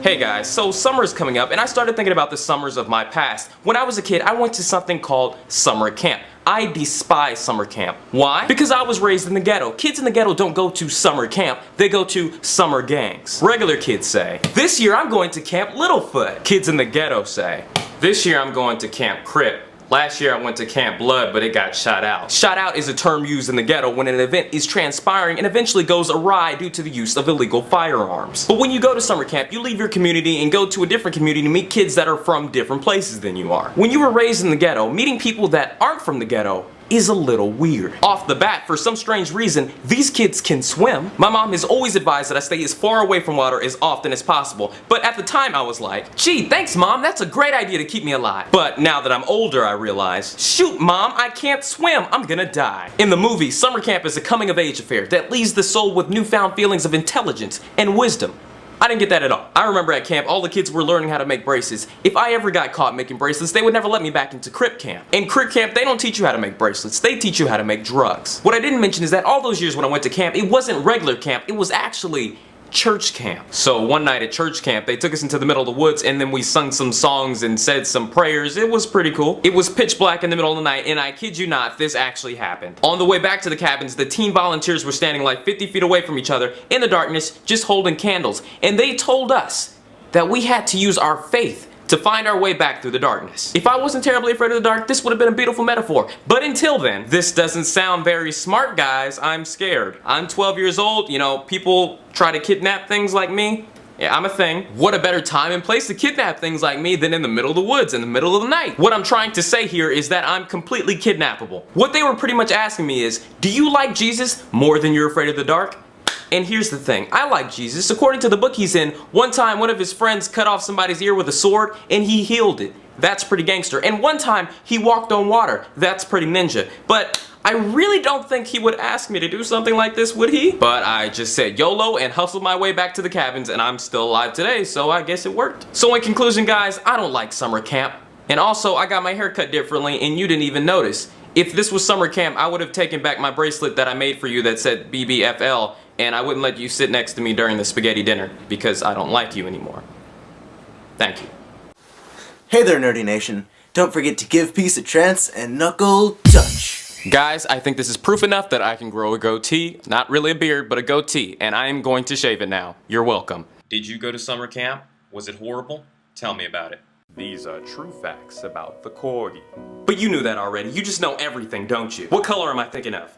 Hey guys, so summer is coming up and I started thinking about the summers of my past. When I was a kid, I went to something called summer camp. I despise summer camp. Why? Because I was raised in the ghetto. Kids in the ghetto don't go to summer camp, they go to summer gangs. Regular kids say, this year I'm going to Camp Littlefoot. Kids in the ghetto say, this year I'm going to Camp Crip. Last year I went to Camp Blood, but it got shot out. Shot out is a term used in the ghetto when an event is transpiring and eventually goes awry due to the use of illegal firearms. But when you go to summer camp, you leave your community and go to a different community to meet kids that are from different places than you are. When you were raised in the ghetto, meeting people that aren't from the ghetto is a little weird. Off the bat, for some strange reason, these kids can swim. My mom has always advised that I stay as far away from water as often as possible, but at the time I was like, gee, thanks mom, that's a great idea to keep me alive. But now that I'm older, I realize, shoot mom, I can't swim, I'm gonna die. In the movie, summer camp is a coming of age affair that leaves the soul with newfound feelings of intelligence and wisdom. I didn't get that at all. I remember at camp, all the kids were learning how to make bracelets. If I ever got caught making bracelets, they would never let me back into Crip camp. In Crip camp, they don't teach you how to make bracelets, they teach you how to make drugs. What I didn't mention is that all those years when I went to camp, it wasn't regular camp, it was actually church camp. So one night at church camp, they took us into the middle of the woods and then we sung some songs and said some prayers. It was pretty cool. It was pitch black in the middle of the night and I kid you not, this actually happened. On the way back to the cabins, the teen volunteers were standing like 50 feet away from each other in the darkness, just holding candles. And they told us that we had to use our faith to find our way back through the darkness. If I wasn't terribly afraid of the dark, this would have been a beautiful metaphor. But until then, this doesn't sound very smart, guys. I'm scared. I'm 12 years old, you know, people try to kidnap things like me. Yeah, I'm a thing. What a better time and place to kidnap things like me than in the middle of the woods, in the middle of the night. What I'm trying to say here is that I'm completely kidnappable. What they were pretty much asking me is, do you like Jesus more than you're afraid of the dark? And here's the thing, I like Jesus. According to the book he's in, one time one of his friends cut off somebody's ear with a sword and he healed it. That's pretty gangster. And one time he walked on water. That's pretty ninja. But I really don't think he would ask me to do something like this, would he? But I just said YOLO and hustled my way back to the cabins and I'm still alive today, so I guess it worked. So in conclusion guys, I don't like summer camp. And also I got my hair cut differently and you didn't even notice. If this was summer camp, I would have taken back my bracelet that I made for you that said BBFL, and I wouldn't let you sit next to me during the spaghetti dinner, because I don't like you anymore. Thank you. Hey there, Nerdy Nation. Don't forget to give peace a chance and knuckle touch. Guys, I think this is proof enough that I can grow a goatee. Not really a beard, but a goatee, and I am going to shave it now. You're welcome. Did you go to summer camp? Was it horrible? Tell me about it. These are true facts about the corgi. But you knew that already. You just know everything, don't you? What color am I thinking of?